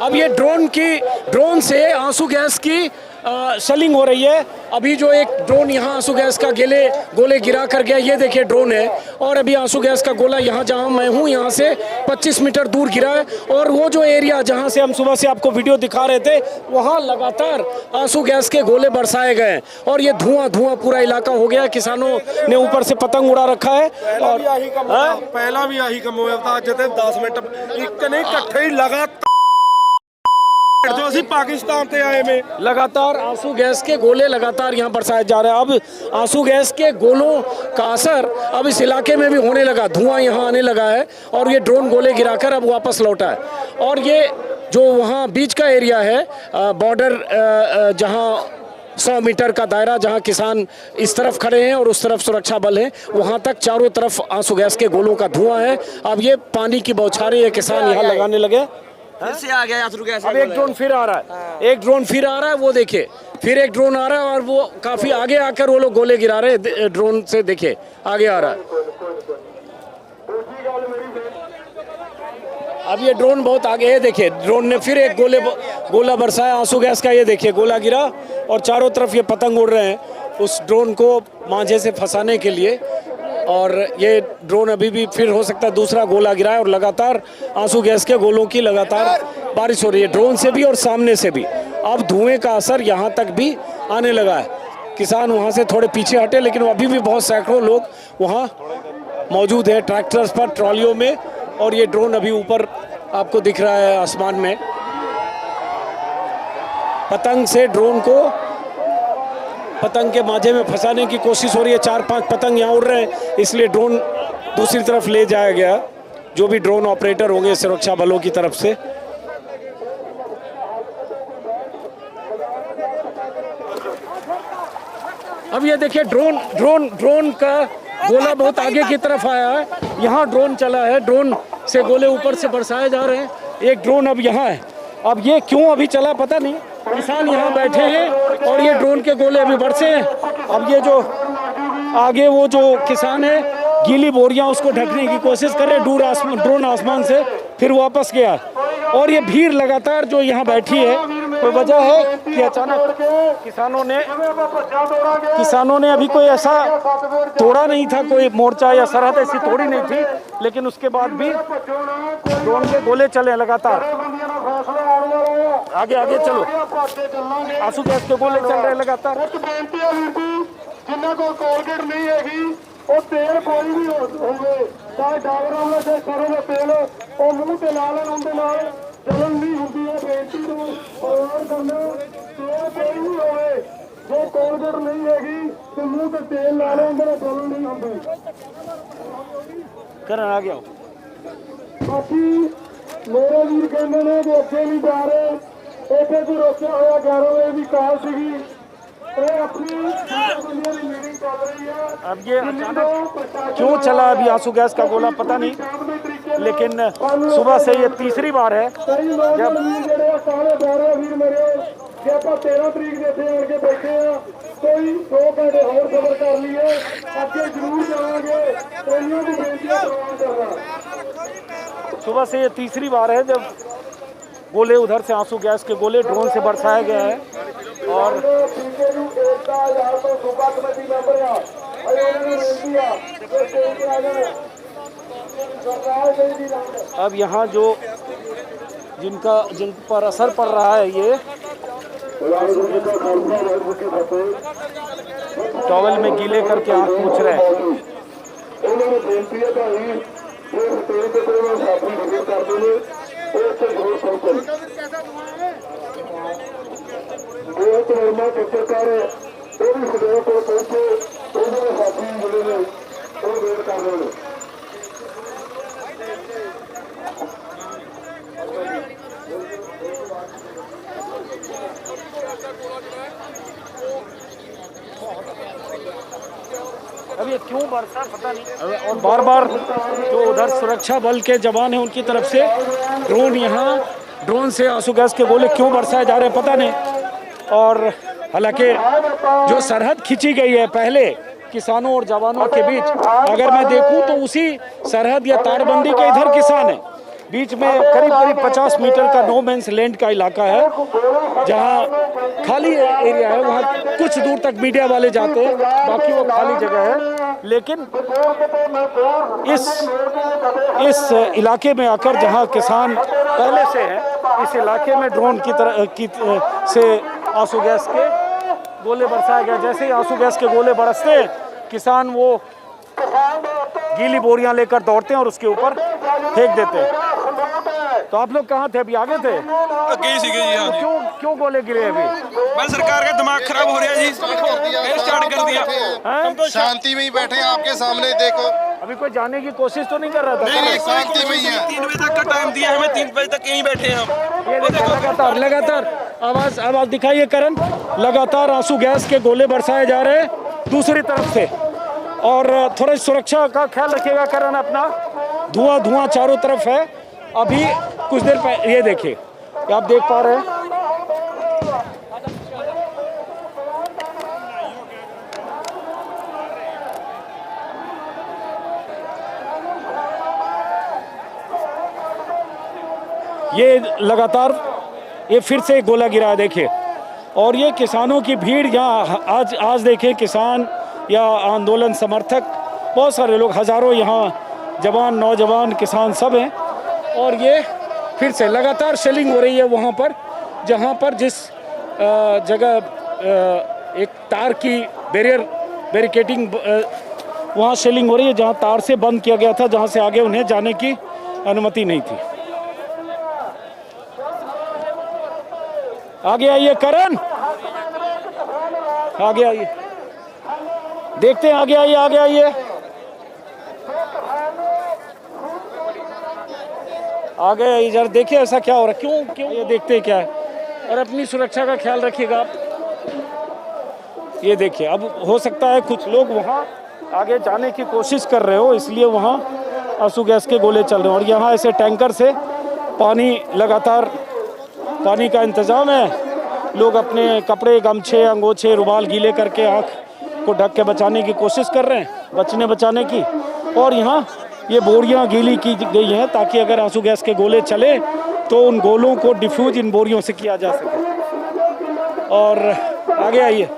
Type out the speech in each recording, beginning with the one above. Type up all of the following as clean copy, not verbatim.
अब ये ड्रोन से आंसू गैस की सेलिंग हो रही है। अभी जो एक ड्रोन यहाँ आंसू गैस का गोले गिरा कर गया, ये देखिए ड्रोन है। और अभी आंसू गैस का गोला यहाँ जहाँ मैं हूँ यहाँ से 25 मीटर दूर गिरा है। और वो जो एरिया जहाँ से हम सुबह से आपको वीडियो दिखा रहे थे, वहाँ लगातार आंसू गैस के गोले बरसाए गए और ये धुआं पूरा इलाका हो गया। किसानों ने ऊपर से पतंग उड़ा रखा है। पहला भी यही कम होया 10 मिनट एक नहीं इकट्ठे ही लगातार जो ਅਸੀਂ पाकिस्तान ते आए में लगातार आंसू गैस के गोले लगातार यहाँ बरसाए जा रहे हैं। अब आंसू गैस के गोलों का असर अब इस इलाके में भी होने लगा, धुआं यहाँ आने लगा है और ये ड्रोन गोले गिराकर अब वापस लौटा है। और ये जो वहाँ बीच का एरिया है, बॉर्डर जहाँ 100 मीटर का दायरा, जहां किसान इस तरफ खड़े हैं और उस तरफ सुरक्षा बल है, वहां तक चारों तरफ आंसू गैस के गोलों का धुआं है। अब ये पानी की बौछारें ये किसान यहाँ लगाने लगे। फिर से आ गया आंसू गैस। अब एक ड्रोन फिर आ रहा है, एक ड्रोन फिर आ रहा है, वो देखिए फिर एक ड्रोन आ रहा है और वो काफी आगे आकर वो लोग गोले गिरा रहे हैं। ड्रोन से देखिए आगे आ रहा है। अब ये ड्रोन बहुत आगे है, देखिए ड्रोन ने फिर एक गोला बरसाया आंसू गैस का। ये देखिए गोला गिरा और चारों तरफ ये पतंग उड़ रहे हैं उस ड्रोन को मांझे से फंसाने के लिए। और ये ड्रोन अभी भी फिर हो सकता है दूसरा गोला गिराए और लगातार आंसू गैस के गोलों की लगातार बारिश हो रही है, ड्रोन से भी और सामने से भी। अब धुएं का असर यहाँ तक भी आने लगा है। किसान वहाँ से थोड़े पीछे हटे, लेकिन अभी भी बहुत सैकड़ों लोग वहाँ मौजूद है ट्रैक्टर्स पर, ट्रॉलियों में। और ये ड्रोन अभी ऊपर आपको दिख रहा है आसमान में। पतंग से ड्रोन को पतंग के मांझे में फंसाने की कोशिश हो रही है। 4-5 पतंग यहाँ उड़ रहे हैं, इसलिए ड्रोन दूसरी तरफ ले जाया गया, जो भी ड्रोन ऑपरेटर होंगे सुरक्षा बलों की तरफ से। अब ये देखिए ड्रोन का गोला बहुत आगे की तरफ आया है। यहाँ ड्रोन चला है, ड्रोन से गोले ऊपर से बरसाए जा रहे हैं। एक ड्रोन अब यहाँ है। अब ये क्यों अभी चला पता नहीं, किसान यहाँ बैठे हैं और ये ड्रोन के गोले अभी बरसे हैं। अब ये जो आगे वो जो किसान है गीली बोरियां उसको ढकने की कोशिश कर रहे हैं, ड्रोन आसमान से फिर वापस गया। और ये भीड़ लगातार जो यहाँ बैठी है, कोई वजह है कि अचानक किसानों ने अभी कोई ऐसा तोड़ा नहीं था, कोई मोर्चा या सरहद ऐसी तोड़ी नहीं थी, लेकिन उसके बाद भी ड्रोन के गोले चले लगातार। आगे आगे चलो, आंसू गैस के गोले चल रहे लगातार। जिन्ना को कोलगेट नहीं हैगी वो तेल कोई भी होवे, चाहे डाबरों में से सरों में तेल वो मुंह ते ला लेन, उनके नाल जलन नहीं होती है। बेनती तो और करना तेल कोई भी होवे, जो कोलगेट नहीं हैगी तो मुंह ते तेल ला लेन, उनके जलन नहीं होती। करन आ गया बाकी मेरे वीर कहते ने कि अगे नहीं जा रहे, इतने को रोकया होया 11 बजे की कॉल सीगी। अब ये अचानक क्यों चला अभी आंसू गैस का गोला पता नहीं, लेकिन सुबह से ये तीसरी बार है जब 13 तरीक देते आके बैठे हैं, कोई 2 घंटे और खबर कर लिए, अगे जरूर जाएंगे। सुबह से ये तीसरी बार है जब गोले उधर से आंसू गैस के गोले ड्रोन से बरसाया गया है। और अब यहाँ जो जिन पर असर पड़ रहा है, ये टॉवल में गीले करके आँख पूछ रहे हैं। वर्मा पत्रकार वो भी खड़े को पहुंचे, उन्होंने साथी मिले ने और वेट कर रहे हैं। अब ये क्यों बरसा पता नहीं। और बार बार जो उधर सुरक्षा बल के जवान हैं उनकी तरफ से ड्रोन से आंसू गैस के गोले क्यों बरसाए जा रहे हैं पता नहीं। और हालांकि जो सरहद खींची गई है पहले किसानों और जवानों के बीच, अगर मैं देखूं तो उसी सरहद या तारबंदी के इधर किसान हैं, बीच में करीब करीब 50 मीटर का नो मैंस लैंड का इलाका है, जहां खाली एरिया है। वहां कुछ दूर तक मीडिया वाले जाते हैं, बाकी वो खाली जगह है। लेकिन इस इलाके में आकर जहां किसान पहले से हैं, इस इलाके में ड्रोन से आंसू गैस के गोले बरसाए गए। जैसे ही आंसू गैस के गोले बरसते हैं, किसान वो गीली बोरियां लेकर दौड़ते हैं और उसके ऊपर फेंक देते हैं। तो आप लोग कहाँ थे? अभी आगे थे? ਅੱਗੇ ਸੀਗੇ ਜੀ। ਹਾਂ ਜੀ क्यों गोले गिरे अभी? बस सरकार का दिमाग खराब हो रहा है जी, स्टार्ट कर दिया। हम तो शांति में ही बैठे हैं आपके सामने, देखो अभी कोई जाने की कोशिश तो नहीं कर रहा था? नहीं शांति में ही है। 3 बजे तक का टाइम दिया हमें, 3 बजे तक यहीं बैठे हैं हम। ये देखो लगातार आवाज दिखाइए करण, लगातार आंसू गैस के गोले बरसाए जा रहे हैं दूसरी तरफ से। और थोड़ा सुरक्षा का ख्याल रखिएगा करण अपना। धुआं चारों तरफ है। अभी कुछ देर पहले ये देखिए, आप देख पा रहे हैं ये लगातार ये फिर से गोला गिरा है, देखिए। और ये किसानों की भीड़ यहाँ आज देखें, किसान या आंदोलन समर्थक बहुत सारे लोग, हज़ारों यहाँ जवान नौजवान किसान सब हैं। और ये फिर से लगातार शेलिंग हो रही है वहाँ पर, जहाँ पर जिस जगह एक तार की बैरिकेडिंग वहाँ शेलिंग हो रही है, जहाँ तार से बंद किया गया था, जहाँ से आगे उन्हें जाने की अनुमति नहीं थी। आगे आइए करण, आगे आइए, देखते हैं। आगे आइए जरा देखिए ऐसा क्या हो रहा है, क्यों ये देखते हैं क्या है। और अपनी सुरक्षा का ख्याल रखिएगा आप। ये देखिए, अब हो सकता है कुछ लोग वहाँ आगे जाने की कोशिश कर रहे हो, इसलिए वहाँ आंसू गैस के गोले चल रहे हैं। और यहाँ ऐसे टैंकर से लगातार पानी का इंतज़ाम है। लोग अपने कपड़े, गमछे, अंगोछे, रुमाल गीले करके आँख को ढक के बचाने की कोशिश कर रहे हैं, बचाने की। और यहाँ ये बोरियां गीली की गई हैं ताकि अगर आंसू गैस के गोले चले तो उन गोलों को डिफ्यूज इन बोरियों से किया जा सके। और आगे आइए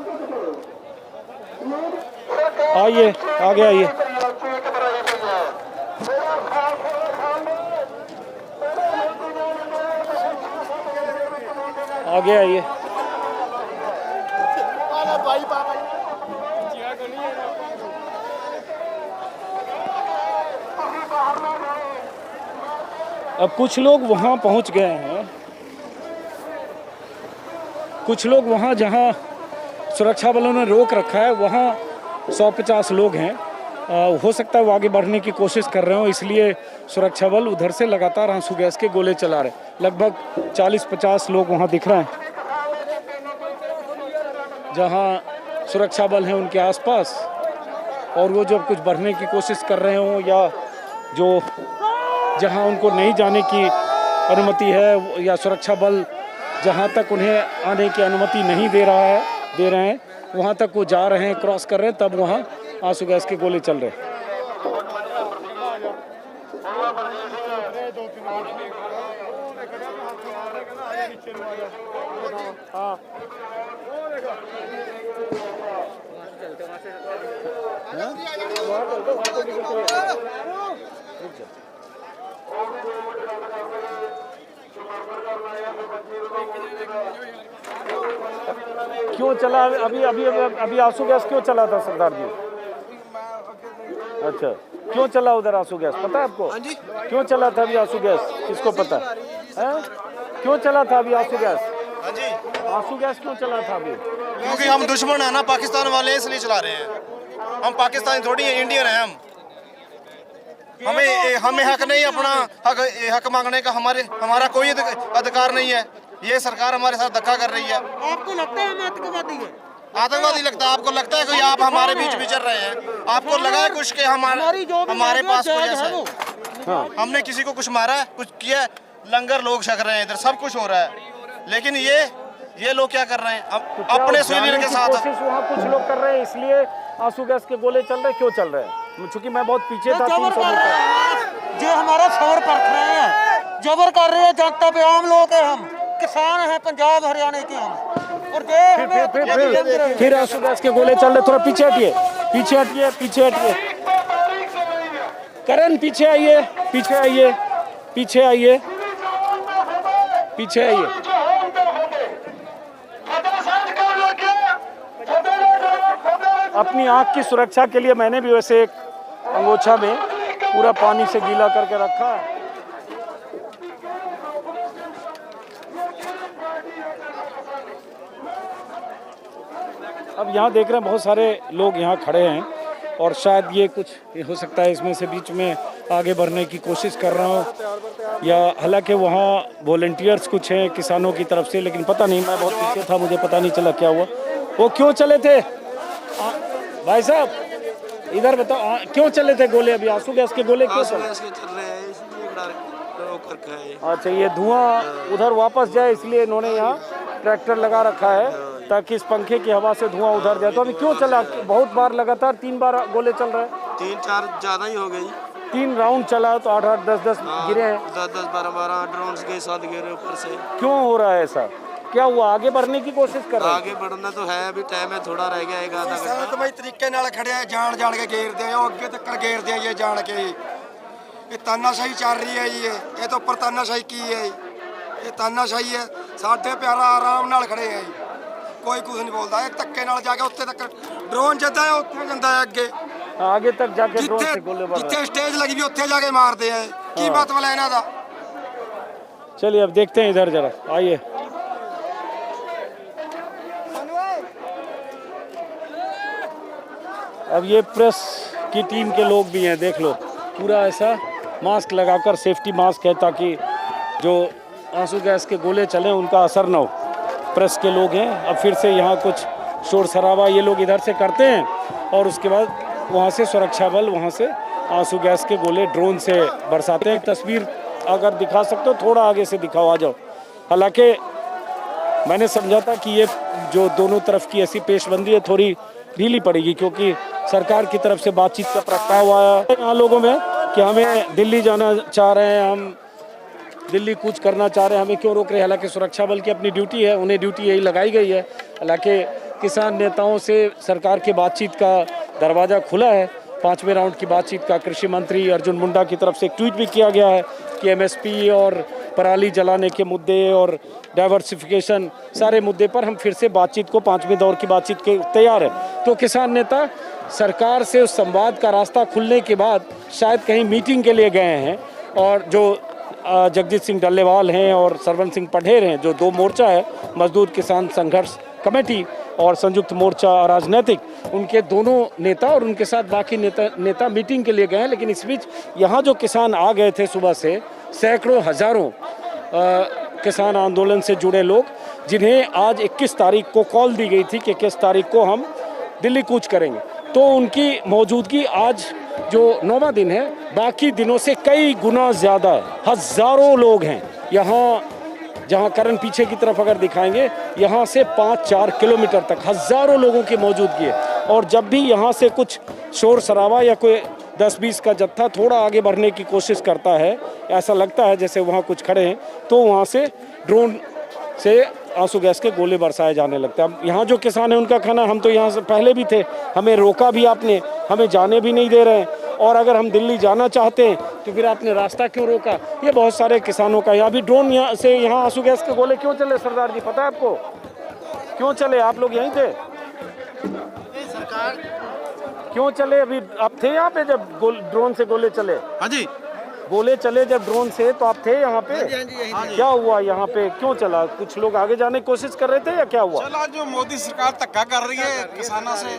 अब कुछ लोग वहाँ पहुँच गए हैं, कुछ लोग वहाँ जहाँ सुरक्षा बलों ने रोक रखा है वहाँ 150 लोग हैं। हो सकता है वो आगे बढ़ने की कोशिश कर रहे हो, इसलिए सुरक्षा बल उधर से लगातार आंसू गैस के गोले चला रहे। लगभग 40-50 लोग वहाँ दिख रहे हैं, जहाँ सुरक्षा बल हैं उनके आसपास। और वो जब कुछ बढ़ने की कोशिश कर रहे हो या जो जहां उनको नहीं जाने की अनुमति है, या सुरक्षा बल जहां तक उन्हें आने की अनुमति नहीं दे रहे हैं वहां तक वो जा रहे हैं, क्रॉस कर रहे हैं, तब वहां आंसू गैस के गोले चल रहे हैं। क्यों चला अभी आंसू गैस क्यों चला था सरदार जी? अच्छा, क्यों चला उधर आंसू गैस, पता है आपको? क्यों चला था अभी आंसू गैस, किसको पता है? क्यों चला था अभी आंसू गैस? आंसू गैस क्यों चला था अभी? क्योंकि हम दुश्मन है ना पाकिस्तान वाले, इसलिए चला रहे हैं। हम पाकिस्तानी थोड़ी है, इंडियन है हम। हमें हक नहीं अपना हक मांगने का, हमारा कोई अधिकार नहीं है। ये सरकार हमारे साथ धक्का कर रही है। आपको लगता है हम आतंकवादी है? आतंकवादी लगता है आपको? लगता है कोई आप हमारे बीच विचर रहे हैं? आपको लगा है कुछ के हमारे पास कोई ऐसा है? हमने किसी को कुछ मारा है, कुछ किया? लंगर लोग छक रहे हैं, इधर सब कुछ हो रहा है। लेकिन ये लोग क्या कर रहे हैं? अपने सुनील के साथ वहाँ कुछ लोग कर रहे हैं, इसलिए आंसू गैस के गोले चल रहे हैं। क्यों चल रहे हैं? चूंकि मैं बहुत पीछे था, 300 मीटर। जो हमारा शोर परख रहे हैं, जबर कर रहे हैं जनता पे। आम लोग हैं, हम किसान हैं, पंजाब हरियाणा के हम। और फिर आंसू गैस के गोले चल रहे। थोड़ा पीछे हटिए, पीछे हटिए, पीछे हटिए। करण पीछे आइए, पीछे आइए, पीछे आइए, पीछे आइए। अपनी आंख की सुरक्षा के लिए मैंने भी वैसे एक अंगोछा में पूरा पानी से गीला करके रखा है। अब यहाँ देख रहे हैं बहुत सारे लोग यहाँ खड़े हैं और शायद ये कुछ हो सकता है इसमें से बीच में आगे बढ़ने की कोशिश कर रहा हूँ, या हालांकि वहाँ वॉलंटियर्स कुछ हैं किसानों की तरफ से, लेकिन पता नहीं, मैं बहुत पीछे था, मुझे पता नहीं चला क्या हुआ। वो क्यों चले थे भाई साहब, इधर बताओ, क्यों चले थे गोले? अभी आंसू गैस के गोले क्यों चल रहे हैं? अच्छा, ये धुआं उधर वापस जाए इसलिए इन्होंने यहाँ ट्रैक्टर लगा रखा है ताकि इस पंखे की हवा से धुआं उधर जाए। तो अभी क्यों चला? बहुत बार लगातार 3 बार गोले चल रहे हैं। 3-4 ज्यादा ही हो गई। 3 राउंड चला तो 8-8, 10-10 गिरे हैं। 10-10, 12-12 ड्रोन के साथ गिरे ऊपर से। क्यों हो रहा है ऐसा? क्या हुआ? आगे बढ़ने की कोशिश कर रहे हैं? आगे बढ़ना तो है, अभी टाइम है, थोड़ा रह गया, एक आधा घंटा। शांतमई तरीके नाल खड़े हैं, जान जान के घेरते हैं, अगे तक घेरते हैं ये जान के। ये तानाशाही चल रही है, ये तो ऊपर तानाशाही की है, ये तानाशाही है। साढ़े प्यारा आराम नाल खड़े हैं, कोई कुछ नहीं बोलता। एक धक्के नाल जाके उत्ते तक ड्रोन जाता है, उत्ते जाता है अगे, आगे तक जाके ड्रोन से गोले मार रहे हैं। जिथे स्टेज लगी भी उत्ते जाके मारते हैं। की मतलब है इन्हां दा? चलिए अब देखते हैं इधर जरा, आइए। अब ये प्रेस की टीम के लोग भी हैं, देख लो, पूरा ऐसा मास्क लगाकर, सेफ्टी मास्क है ताकि जो आंसू गैस के गोले चलें उनका असर ना हो। प्रेस के लोग हैं। अब फिर से यहाँ कुछ शोर शराबा ये लोग इधर से करते हैं और उसके बाद वहाँ से सुरक्षा बल वहाँ से आंसू गैस के गोले ड्रोन से बरसाते हैं। तस्वीर अगर दिखा सकते हो, थोड़ा आगे से दिखाओ, आ जाओ। हालांकि मैंने समझा था कि ये जो दोनों तरफ की ऐसी पेशबंदी है थोड़ी ढीली पड़ेगी, क्योंकि सरकार की तरफ से बातचीत का प्रस्ताव आया है यहाँ लोगों में कि हमें दिल्ली जाना चाह रहे हैं, हम दिल्ली कूच करना चाह रहे हैं, हमें क्यों रोक रहे हैं? हालांकि सुरक्षा बल की अपनी ड्यूटी है, उन्हें ड्यूटी यही लगाई गई है। हालांकि किसान नेताओं से सरकार की बातचीत का दरवाज़ा खुला है। 5वें राउंड की बातचीत का कृषि मंत्री अर्जुन मुंडा की तरफ से एक ट्वीट भी किया गया है कि एमएसपी और पराली जलाने के मुद्दे और डाइवर्सिफिकेशन सारे मुद्दे पर हम फिर से बातचीत को 5वें दौर की बातचीत के तैयार है। तो किसान नेता सरकार से उस संवाद का रास्ता खुलने के बाद शायद कहीं मीटिंग के लिए गए हैं, और जो जगजीत सिंह डल्लेवाल हैं और सरवन सिंह पढ़ेर हैं, जो 2 मोर्चा है, मजदूर किसान संघर्ष कमेटी और संयुक्त मोर्चा राजनीतिक, उनके दोनों नेता और उनके साथ बाकी नेता मीटिंग के लिए गए हैं। लेकिन इस बीच यहाँ जो किसान आ गए थे सुबह से, सैकड़ों हजारों किसान आंदोलन से जुड़े लोग, जिन्हें आज 21 तारीख को कॉल दी गई थी कि 21 तारीख को हम दिल्ली कूच करेंगे, तो उनकी मौजूदगी आज जो 9वां दिन है, बाकी दिनों से कई गुना ज़्यादा है। हज़ारों लोग हैं यहाँ, जहाँ करण पीछे की तरफ अगर दिखाएंगे, यहाँ से 5-4 किलोमीटर तक हज़ारों लोगों की मौजूदगी है। और जब भी यहाँ से कुछ शोर शराबा या कोई 10-20 का जत्था थोड़ा आगे बढ़ने की कोशिश करता है, ऐसा लगता है जैसे वहाँ कुछ खड़े हैं, तो वहाँ से ड्रोन से आंसू गैस के गोले बरसाए जाने लगते हैं। अब यहाँ जो किसान हैं उनका कहना, हम तो यहाँ से पहले भी थे, हमें रोका भी आपने, हमें जाने भी नहीं दे रहे हैं, और अगर हम दिल्ली जाना चाहते हैं तो फिर आपने रास्ता क्यों रोका? ये बहुत सारे किसानों का। यहाँ भी ड्रोन यहाँ से यहाँ आंसू गैस के गोले क्यों चले सरदार जी, पता है आपको क्यों चले? आप लोग यहीं थे? क्यों चले? अभी आप थे यहाँ पे जब ड्रोन से गोले चले? हाँ जी, गोले चले जब ड्रोन से, तो आप थे यहाँ पे? क्या हुआ यहाँ पे, क्यों चला? कुछ लोग आगे जाने की कोशिश कर रहे थे या क्या हुआ? चला जो मोदी सरकार धक्का कर रही है किसानों से,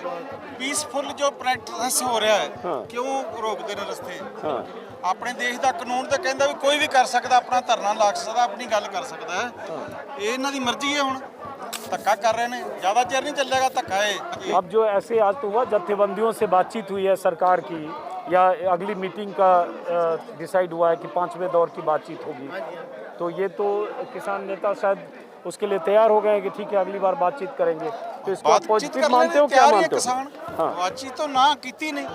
पीसफुल जो प्रोटेस्ट हो रहा है, क्यों रोकते ने रस्ते? अपने देश का कानून तो कहता भी कोई भी कर सकता, अपना धरना ला सकता, अपनी गल कर सकता है। ये इन्हां दी मर्जी है, हुण धक्का कर रहे हैं, ज़्यादा चेर नहीं चलेगा धक्का है। अब जो ऐसे आज तो हुआ, जत्थेबंदियों से बातचीत हुई है सरकार की, या अगली मीटिंग का डिसाइड हुआ है कि 5वें दौर की बातचीत होगी, तो ये तो किसान नेता शायद उसके लिए तैयार हो गए हैं कि ठीक है अगली बार बातचीत करेंगे। तो इसको पॉजिटिव मानते हो, क्या मानते हो? बातचीत तो ना की नहीं,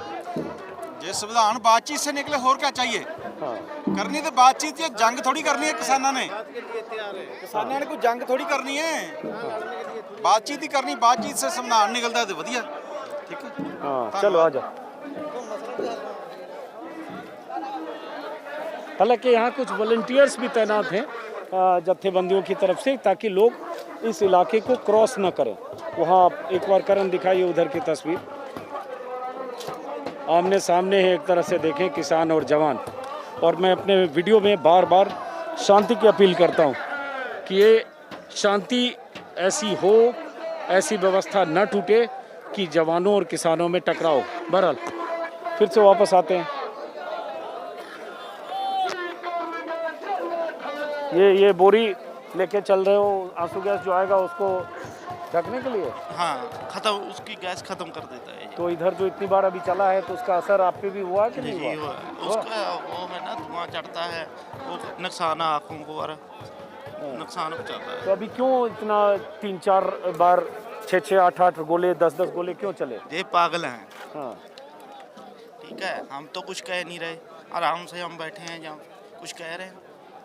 जे संविधान बातचीत से निकले, और क्या चाहिए? करनी तो बातचीत या जंग थोड़ी करनी है किसानों ने कोई जंग थोड़ी करनी है बातचीत ही करनी बातचीत से समाधान निकलता है तो बढ़िया ठीक है हाँ चलो आ जाओ। हालांकि यहाँ कुछ वॉलंटियर्स भी तैनात हैं जत्थेबंदियों की तरफ से ताकि लोग इस इलाके को क्रॉस न करें। वहाँ एक बार करण दिखाइए उधर की तस्वीर, आमने सामने है एक तरह से देखें किसान और जवान। और मैं अपने वीडियो में बार बार शांति की अपील करता हूँ कि ये शांति ऐसी हो, ऐसी व्यवस्था न टूटे कि जवानों और किसानों में टकराव। बहरहाल फिर से वापस आते हैं। ये बोरी लेके चल रहे हो, आंसू गैस जो आएगा उसको ढकने के लिए। हाँ खत्म उसकी गैस खत्म कर देता है तो इधर जो इतनी बार अभी चला है तो उसका असर आप पे भी हुआ कि नहीं जी हुआ? उसका वो है ना धुआं चढ़ता है वो नुकसान है आँखों को और नुकसान पहुँचाता है। तो अभी क्यों इतना 3-4 बार 6-6, 8-8 गोले 10-10 गोले क्यों चले? ये पागल हैं हाँ ठीक है हम तो कुछ कह नहीं रहे आराम से हम बैठे हैं जहाँ कुछ कह रहे हैं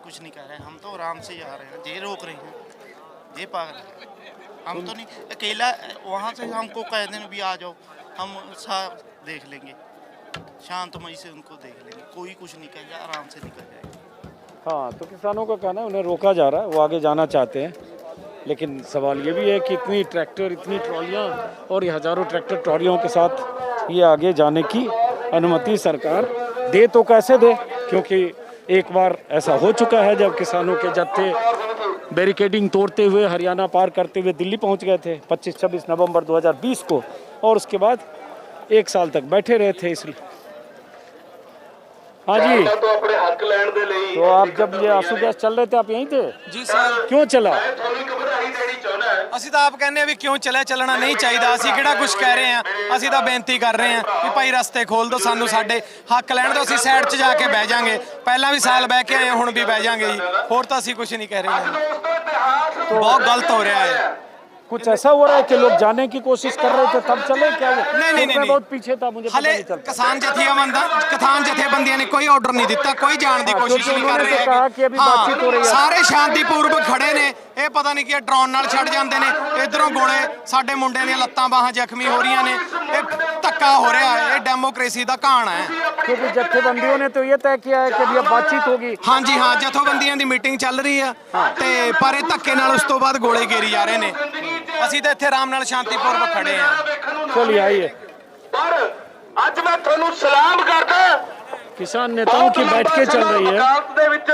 कुछ नहीं कह रहे हैं हम तो आराम से जा रहे हैं ये रोक रहे हैं ये पागल है हम तो नहीं अकेला वहाँ से हमको कह दें भी आ जाओ हम साथ देख लेंगे शांतमयी से उनको देख लेंगे कोई कुछ नहीं कहेगा आराम से निकल जाएगा। हाँ तो किसानों का कहना है उन्हें रोका जा रहा है, वो आगे जाना चाहते हैं। लेकिन सवाल ये भी है कि इतनी ट्रैक्टर इतनी ट्रॉलियाँ और ये हज़ारों ट्रैक्टर ट्रॉलियों के साथ ये आगे जाने की अनुमति सरकार दे तो कैसे दे, क्योंकि एक बार ऐसा हो चुका है जब किसानों के जत्थे बैरिकेडिंग तोड़ते हुए हरियाणा पार करते हुए दिल्ली पहुंच गए थे 25-26 नवंबर 2020 को, और उसके बाद 1 साल तक बैठे रहे थे। इसलिए हाँ जी, तो आप जब ये आंसू गैस चल रहे थे आप यहीं थे? जी सर। क्यों चला? ਅਸੀਂ ਤਾਂ ਆਪ ਕਹਿੰਦੇ ਆ ਵੀ ਕਿਉਂ ਚੱਲਣਾ ਨਹੀਂ ਚਾਹੀਦਾ। ਅਸੀਂ ਕਿਹੜਾ ਕੁਝ ਕਹਿ ਰਹੇ ਆ, ਅਸੀਂ ਤਾਂ ਬੇਨਤੀ ਕਰ ਰਹੇ ਆ ਵੀ ਭਾਈ ਰਸਤੇ ਖੋਲ ਦਿਓ, ਸਾਨੂੰ ਸਾਡੇ ਹੱਕ ਲੈਣ ਦਿਓ। ਅਸੀਂ ਸਾਈਡ 'ਚ ਜਾ ਕੇ ਬਹਿ ਜਾਾਂਗੇ, ਪਹਿਲਾਂ ਵੀ ਸਾਲ ਬਹਿ ਕੇ ਆਏ ਹੁਣ ਵੀ ਬਹਿ ਜਾਾਂਗੇ ਜੀ, ਹੋਰ ਤਾਂ ਅਸੀਂ ਕੁਝ ਨਹੀਂ ਕਹਿ ਰਹੇ। ਬਹੁਤ ਗਲਤ ਹੋ ਰਿਹਾ ਹੈ। कुछ ऐसा हो रहा है कि लोग जाने की कोशिश कर रहे थे तब चले क्या? नहीं, मैं बहुत पीछे था, मुझे ਹਲੇ ਕਿਸਾਨ ਜਥੇਬੰਦੀਆਂ ਨੇ ਕੋਈ ਆਰਡਰ ਨਹੀਂ ਦਿੱਤਾ, ਕੋਈ ਜਾਣ ਦੀ ਕੋਸ਼ਿਸ਼ ਨਹੀਂ ਕਰ ਰਹੇ ਹੈਗੇ। ਸਾਰੇ ਸ਼ਾਂਤੀਪੂਰਵਕ ਖੜੇ ਨੇ। ਇਹ ਪਤਾ ਨਹੀਂ ਕਿ ਡਰੋਨ ਨਾਲ ਛੱਡ ਜਾਂਦੇ ਨੇ, ਇਧਰੋਂ ਗੋਲੇ, ਸਾਡੇ ਮੁੰਡਿਆਂ ਦੀਆਂ ਲੱਤਾਂ ਬਾਹਾਂ ਜ਼ਖਮੀ ਹੋ ਰਹੀਆਂ ਨੇ। ਇਹ ਧੱਕਾ ਹੋ ਰਿਹਾ ਹੈ, ਇਹ ਡੈਮੋਕ੍ਰੇਸੀ ਦਾ ਘਾਣ ਹੈ। क्योंकि जत्थेबंदियों ने तो ये तय किया है कि अभी अब बातचीत होगी। हाँ जी हाँ, ਜਥੇਬੰਦੀਆਂ ਦੀ ਮੀਟਿੰਗ ਚੱਲ ਰਹੀ ਆ ਤੇ ਪਰ ਇਹ ਧੱਕੇ ਨਾਲ ਉਸ ਤੋਂ ਬਾਅਦ ਗੋਲੇ ਗੇਰੀ ਜਾ ਰਹੇ ਨੇ। ਅਸੀਂ ਤਾਂ ਇੱਥੇ ਆਰਾਮ ਨਾਲ ਸ਼ਾਂਤੀਪੂਰਵਕ ਖੜੇ ਆ। चलिए आइए। पर ਅੱਜ ਮੈਂ ਤੁਹਾਨੂੰ ਸਲਾਮ ਕਰਦਾ। किसान नेताओं की बैठकें चल रही है। ਵਕਾਲਤ ਦੇ ਵਿੱਚ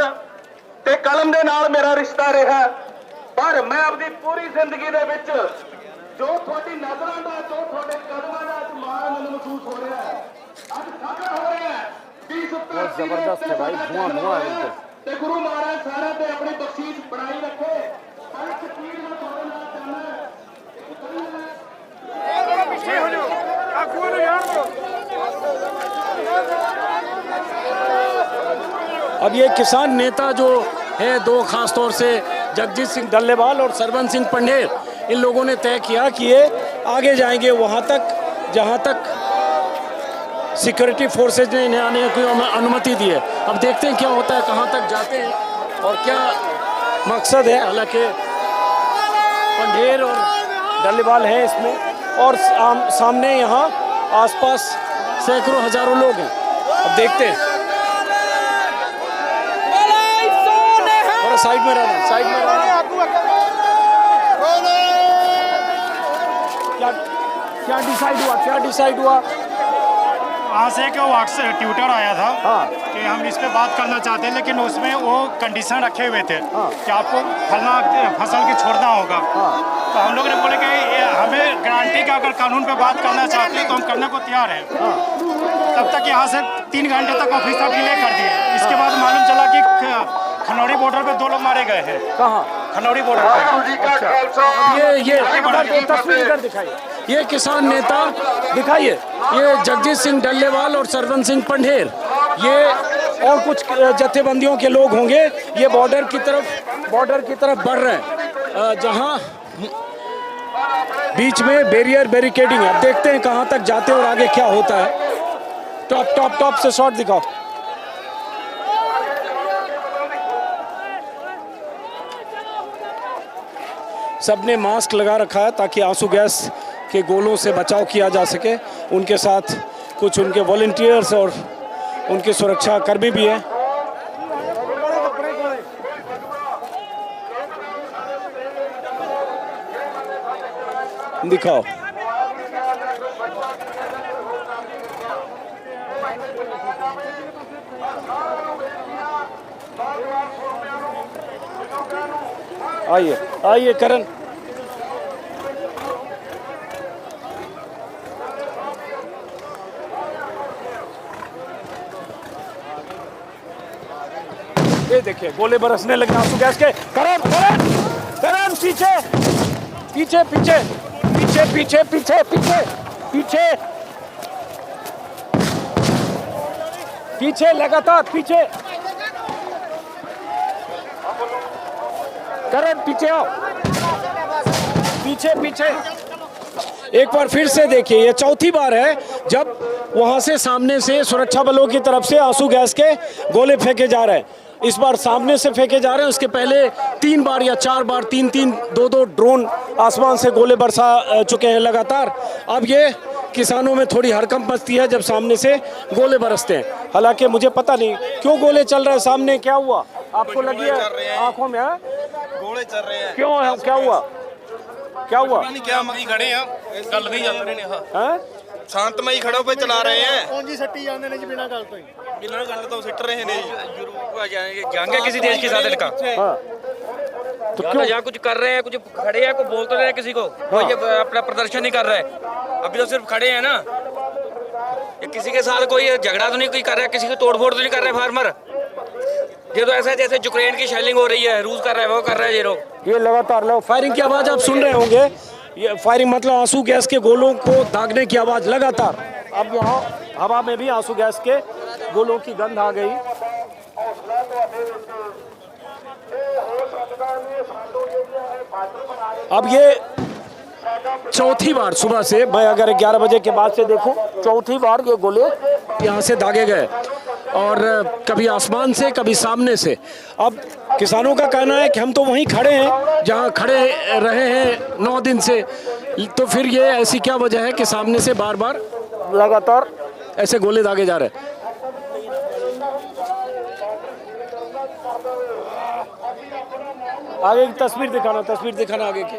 ਤੇ ਕਲਮ ਦੇ ਨਾਲ ਮੇਰਾ ਰਿਸ਼ਤਾ ਰਿਹਾ, ਪਰ ਮੈਂ ਆਪਣੀ ਪੂਰੀ ਜ਼ਿੰਦਗੀ ਦੇ ਵਿੱਚ ਜੋ ਤੁਹਾਡੀ ਨਜ਼ਰਾਂ ਦਾ, ਜੋ ਤੁਹਾਡੇ ਕਦਮਾਂ ਦਾ ਅੱਜ ਮਾਣ ਮੈਨੂੰ ਮਹਿਸੂਸ ਹੋ ਰਿਹਾ ਹੈ। ਅੱਜ ਸਾਡਾ ਹੋ ਰਿਹਾ ਹੈ ਕਿ बहुत जबरदस्त है भाई, धुआं है बिल्कुल। ਤੇ ਗੁਰੂ ਮਹਾਰਾਜ ਸਾਰਿਆਂ ਤੇ ਆਪਣੀ ਬਖਸ਼ੀਸ਼ ਬਣਾਈ ਰੱਖੇ। ਪਰ ਤਕਦੀਰ ਨਾਲ ਤੁਹਾਡੇ ਨਾਲ ਜਾਣਾ ਹੈ। अब ये किसान नेता जो है, दो खास तौर से जगजीत सिंह डल्लेवाल और सरवन सिंह पंढेर, इन लोगों ने तय किया कि ये आगे जाएंगे वहाँ तक जहाँ तक सिक्योरिटी फोर्सेज ने इन्हें आने की अनुमति दी है। अब देखते हैं क्या होता है, कहाँ तक जाते हैं और क्या मकसद है। हालांकि पंढेर और डल्लेवाल है इसमें, और सामने यहाँ आसपास सैकड़ों हजारों लोग हैं। अब देखते हैं, थोड़ा साइड में रहना, साइड में रहना। क्या डिसाइड हुआ? वहाँ से एक व्हाट्सएप ट्विटर आया था हाँ। कि हम इस पे बात करना चाहते हैं, लेकिन उसमें वो कंडीशन रखे हुए थे कि आपको फलना फसल की छोड़ना होगा। तो हम लोग ने बोले कि हमें गारंटी का अगर कानून पे बात करना चाहते हैं तो हम करने को तैयार हैं। तब तक यहाँ से 3 घंटे तक ऑफिसर डिले कर दिए। इसके बाद मालूम चला कि खनौरी बॉर्डर पे 2 लोग मारे गए हैं। कहाँ? खनौरी बॉर्डर पे। अच्छा, ये तस्वीर इधर दिखाइए। ये किसान नेता दिखाइए, ये जगजीत सिंह डल्लेवाल और सरवन सिंह पंढेर, ये और कुछ जत्थेबंदियों के लोग होंगे। ये बॉर्डर की तरफ बढ़ रहे हैं, जहां बीच में बैरिकेडिंग है। अब देखते हैं कहां तक जाते हैं और आगे क्या होता है। टॉप से शॉट दिखाओ। सबने मास्क लगा रखा है ताकि आंसू गैस के गोलों से बचाव किया जा सके। उनके साथ कुछ उनके वॉलंटियर्स और उनके सुरक्षा कर्मी भी हैं। दिखाओ। आइए आइए करण। ये देखिए गोले बरसने लगे आंसू गैस के। करण करण करण पीछे पीछे पीछे पीछे पीछे पीछे पीछे पीछे पीछे लगातार पीछे। करण पीछे आओ, पीछे पीछे। एक बार फिर से देखिए, ये चौथी बार है जब वहां से सामने से सुरक्षा बलों की तरफ से आंसू गैस के गोले फेंके जा रहे हैं। इस बार सामने से फेंके जा रहे हैं। उसके पहले 3 बार या 4 बार 3-3 2-2 ड्रोन आसमान से गोले बरसा चुके हैं लगातार। अब ये किसानों में थोड़ी हड़कंप मचती है जब सामने से गोले बरसते हैं। हालांकि मुझे पता नहीं क्यों गोले चल रहे हैं सामने, क्या हुआ आपको लगी है आंखों में? गोले चल रहे हैं, क्यों है, क्या हुआ, क्या हुआ? क्या हम खड़े हैं, गल नहीं चल रहे हैं, शांतमई खड़ो पे चला रहे हैं। कौन जी सट्टी जाने ने जी बिना गल तो ही बिना गल तो सिट रहे हैं जंग है किसी देश के साथ इनका। तो क्यों यहाँ कुछ कर रहे हैं, कुछ खड़े हैं, कुछ बोल तो रहे हैं किसी को, ये अपना प्रदर्शन नहीं कर रहे हैं। अभी तो सिर्फ खड़े हैं ना, ये किसी के साथ कोई झगड़ा तो नहीं कोई कर रहा है, किसी को तोड़फोड़ तो नहीं कर रहे फार्मर। ये तो ऐसा है जैसे यूक्रेन की शेलिंग हो रही है, रूस कर रहा है, वो कर रहा है ये लोग। ये लगातार फायरिंग की आवाज आप सुन रहे होंगे। ये फायरिंग मतलब आंसू गैस के गोलों को दागने की आवाज लगातार। अब यहाँ हवा में भी आंसू गैस के गोलों की गंध आ गई। अब ये चौथी बार सुबह से, मैं अगर 11 बजे के बाद से देखूं, चौथी बार ये गोले यहाँ से दागे गए, और कभी आसमान से कभी सामने से। अब किसानों का कहना है कि हम तो वहीं खड़े हैं जहाँ खड़े रहे हैं 9 दिन से, तो फिर ये ऐसी क्या वजह है कि सामने से बार बार लगातार ऐसे गोले दागे जा रहे हैं? आगे की तस्वीर दिखाना आगे की।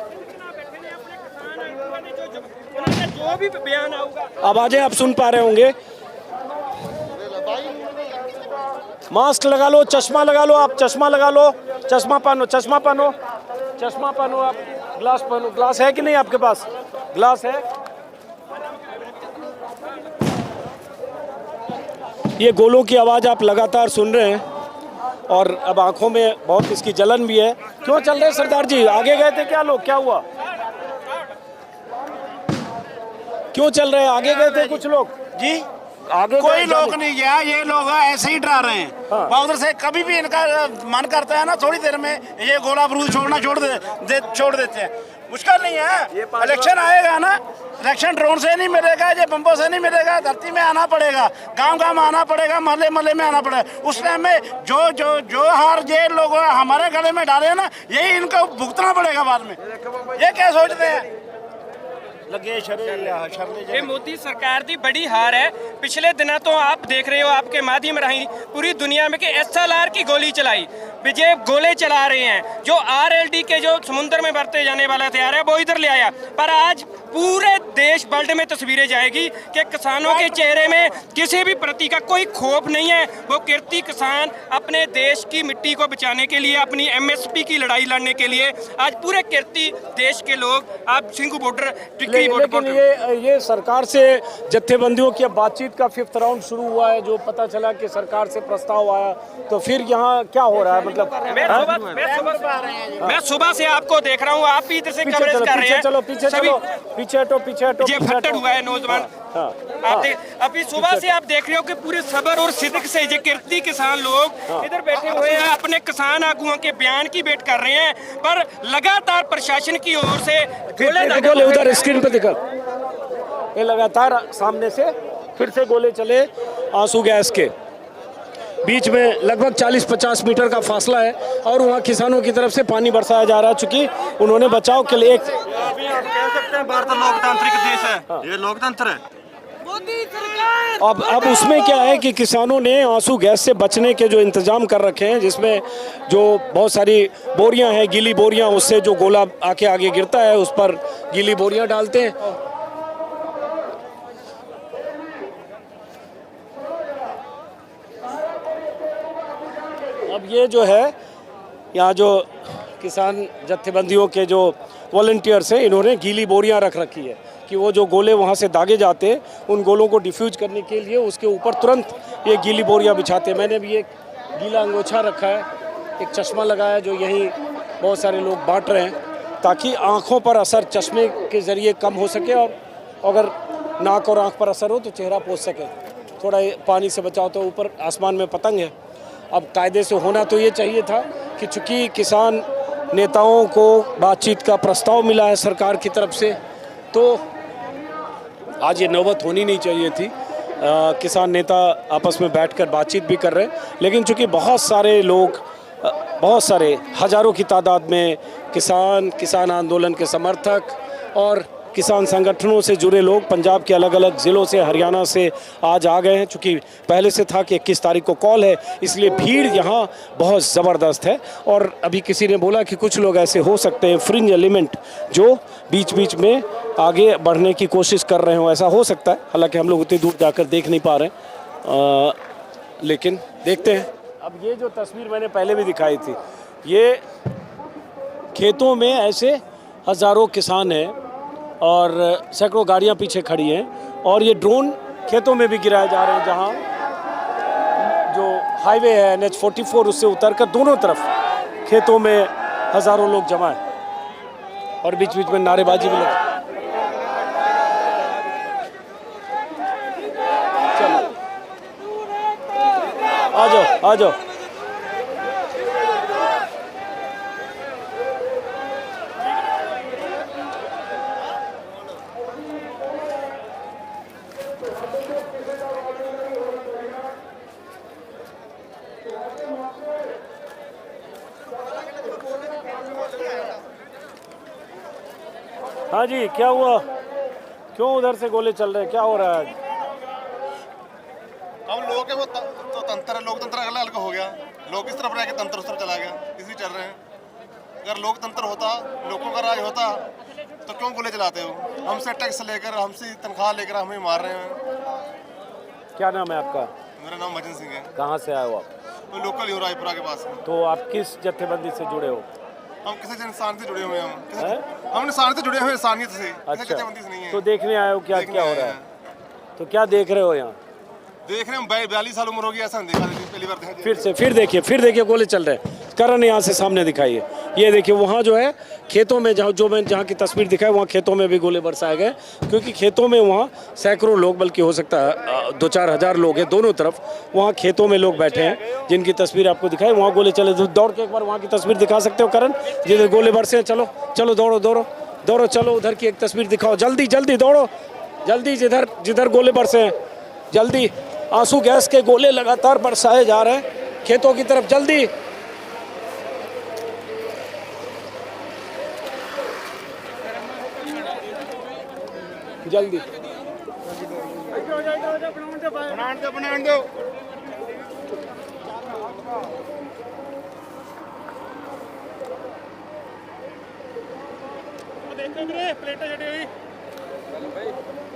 जो भी बयान आऊगा, आवाजें आप सुन पा रहे होंगे। मास्क लगा लो, चश्मा लगा लो, आप चश्मा लगा लो, चश्मा पहनो, चश्मा पहनो, चश्मा पहनो, आप ग्लास पहनो। ग्लास है कि नहीं आपके पास? ग्लास है। ये गोलों की आवाज आप लगातार सुन रहे हैं और अब आंखों में बहुत इसकी जलन भी है। क्यों चल रहे सरदार जी? आगे गए थे क्या लोग, क्या हुआ? क्यों चल रहे हैं? आगे गए थे कुछ लोग जी, आगे कोई लोग नहीं गया, ये लोग ऐसे ही डरा रहे हैं। हाँ। उधर से कभी भी इनका मन करता है ना, थोड़ी देर में ये गोला बारूद छोड़ना छोड़ देते हैं। मुश्किल नहीं है, इलेक्शन आएगा ना, इलेक्शन ड्रोन से नहीं मिलेगा, ये बम्बों से नहीं मिलेगा, धरती में आना पड़ेगा, गांव आना पड़ेगा, महल्ले में आना पड़ेगा। उस टाइम में जो हार ये लोग हमारे गले में डाले ना, यही इनको भुगतना पड़ेगा बाद में। ये क्या सोचते हैं? ये मोदी सरकार की बड़ी हार है। पिछले दिनों तो आप देख रहे हो, आपके माध्यम राही पूरी दुनिया में कि SLR की गोली चलाई, विजय गोले चला रहे हैं। जो RLD के जो समुद्र में बरते जाने वाला हथियार है वो इधर ले आया, पर आज पूरे देश वर्ल्ड में तस्वीरें जाएगी कि किसानों के चेहरे में किसी भी प्रति का कोई खौफ नहीं है। वो किरती किसान अपने देश की मिट्टी को बचाने के लिए, अपनी MSP की लड़ाई लड़ने के लिए आज पूरे किरती देश के लोग आप सिंघू बॉर्डर टिकरी लेकिन ये सरकार से जत्थेबंदियों की बातचीत का 5th राउंड शुरू हुआ है, जो पता चला कि सरकार से प्रस्ताव आया, तो फिर यहाँ क्या हो रहा है? मतलब मैं सुबह से आपको देख रहा हूँ, आप भी इधर से कवरेज कर रहे हैं। चलो पीछे चलो, पीछे हटो। ये फट्टड़ हुआ है नौजवान। आप अभी सुबह से आप देख रहे हो कि पूरे सबर और सिद्क से ये किरती किसान लोग इधर बैठे हुए हैं, अपने किसान आगुओं के बयान की वेट कर रहे हैं, पर लगातार प्रशासन की ओर से गोले उधर स्क्रीन पे दिखा, ये लगातार सामने से फिर से गोले चले आंसू गैस के। बीच में लगभग 40-50 मीटर का फासला है और वहाँ किसानों की तरफ से पानी बरसाया जा रहा है, चूंकि उन्होंने बचाव के लिए अभी आप कह सकते हैं भारत लोकतांत्रिक देश है, ये लोकतंत्र है। अब उसमें क्या है कि किसानों ने आंसू गैस से बचने के जो इंतजाम कर रखे हैं, जिसमें जो बहुत सारी बोरियां हैं, गीली बोरियां, उससे जो गोला आके आगे गिरता है उस पर गीली बोरियां डालते हैं। अब ये जो है यहाँ जो किसान जत्थेबंदियों के जो वॉलंटियर्स हैं, इन्होंने गीली बोरियां रख रखी है कि वो जो गोले वहाँ से दागे जाते हैं उन गोलों को डिफ्यूज करने के लिए उसके ऊपर तुरंत ये गीली बोरियां बिछाते हैं। मैंने भी एक गीला अंगोछा रखा है, एक चश्मा लगाया जो यहीं बहुत सारे लोग बांट रहे हैं ताकि आँखों पर असर चश्मे के ज़रिए कम हो सके और अगर नाक और आँख पर असर हो तो चेहरा पोंछ सके। थोड़ा पानी से बचाओ। तो ऊपर आसमान में पतंग है। अब कायदे से होना तो ये चाहिए था कि चूँकि किसान नेताओं को बातचीत का प्रस्ताव मिला है सरकार की तरफ से, तो आज ये नौबत होनी नहीं चाहिए थी। किसान नेता आपस में बैठकर बातचीत भी कर रहे हैं, लेकिन चूंकि बहुत सारे लोग, बहुत सारे हजारों की तादाद में किसान आंदोलन के समर्थक और किसान संगठनों से जुड़े लोग पंजाब के अलग अलग ज़िलों से, हरियाणा से आज आ गए हैं। चूँकि पहले से था कि 21 तारीख को कॉल है, इसलिए भीड़ यहाँ बहुत ज़बरदस्त है। और अभी किसी ने बोला कि कुछ लोग ऐसे हो सकते हैं फ्रिंज एलिमेंट जो बीच बीच में आगे बढ़ने की कोशिश कर रहे हो, ऐसा हो सकता है। हालांकि हम लोग उतनी दूर जाकर देख नहीं पा रहे, लेकिन देखते हैं। अब ये जो तस्वीर मैंने पहले भी दिखाई थी, ये खेतों में ऐसे हज़ारों किसान हैं और सैकड़ों गाड़ियां पीछे खड़ी हैं और ये ड्रोन खेतों में भी गिराए जा रहे हैं, जहां जो हाईवे है NH-44 उससे उतरकर दोनों तरफ खेतों में हज़ारों लोग जमा हैं और बीच बीच में नारेबाजी भी लगी। आ जाओ, आ जाओ। हाँ जी, क्या हुआ? क्यों उधर से गोले चल रहे हैं? क्या हो रहा है? हम लोग के वो तो तंत्र है, लोकतंत्र अलग अलग हो गया। लोग इस तरफ रह के तंत्र उस तरफ चला गया, इसी चल रहे हैं। अगर लोकतंत्र होता, लोगों का राज होता, तो क्यों गोले चलाते हो? हमसे टैक्स लेकर, हमसे तनख्वाह लेकर हमें मार रहे हैं। क्या नाम है आपका? मेरा नाम भजन सिंह है। कहाँ से आए हो आप? मैं लोकल ही हूँ, रायपुरा के पास। तो आप किस जत्थेबंदी से जुड़े हो? हम किसी इंसान से जुड़े हुए हैं। हम इंसान से जुड़े हुए, इंसानियत से। अच्छा, जत्थेबंदी से नहीं है। तो देखने आए हो क्या क्या हो रहा है? तो क्या देख रहे हो यहाँ? देख रहे हैं, 42 साल उम्र होगी, ऐसा नहीं देखा, पहली बार देखा। फिर देखिए गोले चल रहे हैं। करण यहाँ से सामने दिखाइए। ये देखिए वहाँ जो है खेतों में, जहाँ की तस्वीर दिखाई, वहाँ खेतों में भी गोले बरसाए गए, क्योंकि खेतों में वहाँ सैकड़ों लोग, बल्कि हो सकता है 2-4 हज़ार लोग हैं दोनों तरफ। वहाँ खेतों में लोग बैठे हैं जिनकी तस्वीर आपको दिखाई। वहाँ गोले चले। दौड़ के एक बार वहाँ की तस्वीर दिखा सकते हो करण, जिधर गोले बरसे हैं? चलो चलो, दौड़ो दौड़ो दौड़ो, चलो उधर की एक तस्वीर दिखाओ। जल्दी जल्दी दौड़ो, जल्दी, जिधर गोले बरसे हैं जल्दी। आंसू गैस के गोले लगातार बरसाए जा रहे हैं खेतों की तरफ। जल्दी जल्दी। बनाने दो।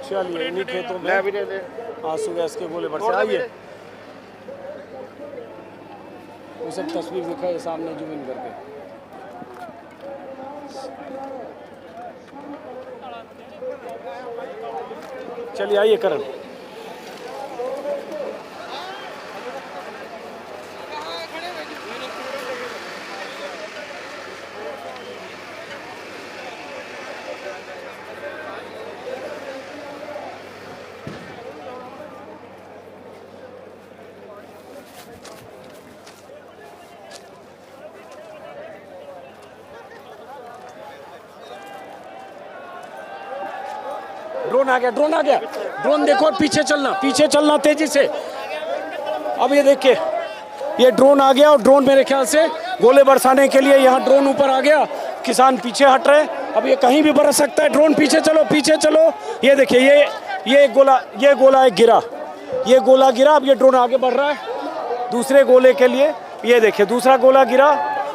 चलिए, इन्हीं खेतों में आंसू गैस के गोले बरसे। आइए, वो सब तस्वीर दिखाइए सामने, जूम इन करके। चलिए आइए करण। ड्रोन आ गया, ड्रोन आ गया। ड्रोन देखो, पीछे चलना तेजी से। अब ये देखिए, ये ड्रोन आ गया और ड्रोन मेरे ख्याल से गोले बरसाने के लिए यहाँ ड्रोन ऊपर आ गया। किसान पीछे हट रहे हैं, अब ये कहीं भी बरस सकता है। ड्रोन पीछे चलो, पीछे चलो। ये देखिए ये गोला एक गिरा, ये गोला गिरा। अब ये ड्रोन आगे बढ़ रहा है दूसरे गोले के लिए। ये देखिए दूसरा गोला गिरा।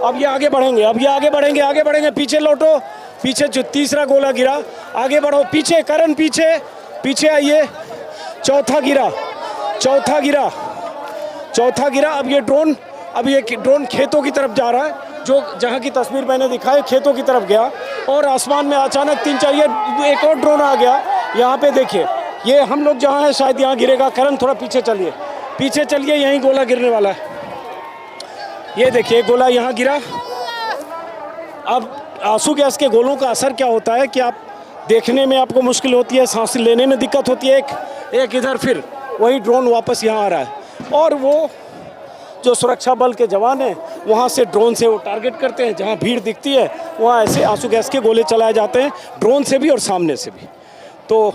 अब ये आगे बढ़ेंगे, अब ये आगे बढ़ेंगे। पीछे लौटो, पीछे जो तीसरा गोला गिरा, आगे बढ़ो। पीछे करण, पीछे आइए। चौथा गिरा। अब ये ड्रोन खेतों की तरफ जा रहा है, जो जहाँ की तस्वीर मैंने दिखाई खेतों की तरफ गया और आसमान में अचानक 3-4 ये एक और ड्रोन आ गया। यहाँ पे देखिए, ये हम लोग जहाँ हैं शायद यहाँ गिरेगा। करण थोड़ा पीछे चलिए, यहीं गोला गिरने वाला है। ये देखिए गोला यहाँ गिरा। अब आंसू गैस के गोलों का असर क्या होता है कि आप देखने में आपको मुश्किल होती है, सांस लेने में दिक्कत होती है। एक इधर फिर वही ड्रोन वापस यहाँ आ रहा है और वो जो सुरक्षा बल के जवान हैं वहाँ से ड्रोन से वो टारगेट करते हैं। जहाँ भीड़ दिखती है वहाँ ऐसे आंसू गैस के गोले चलाए जाते हैं, ड्रोन से भी और सामने से भी। तो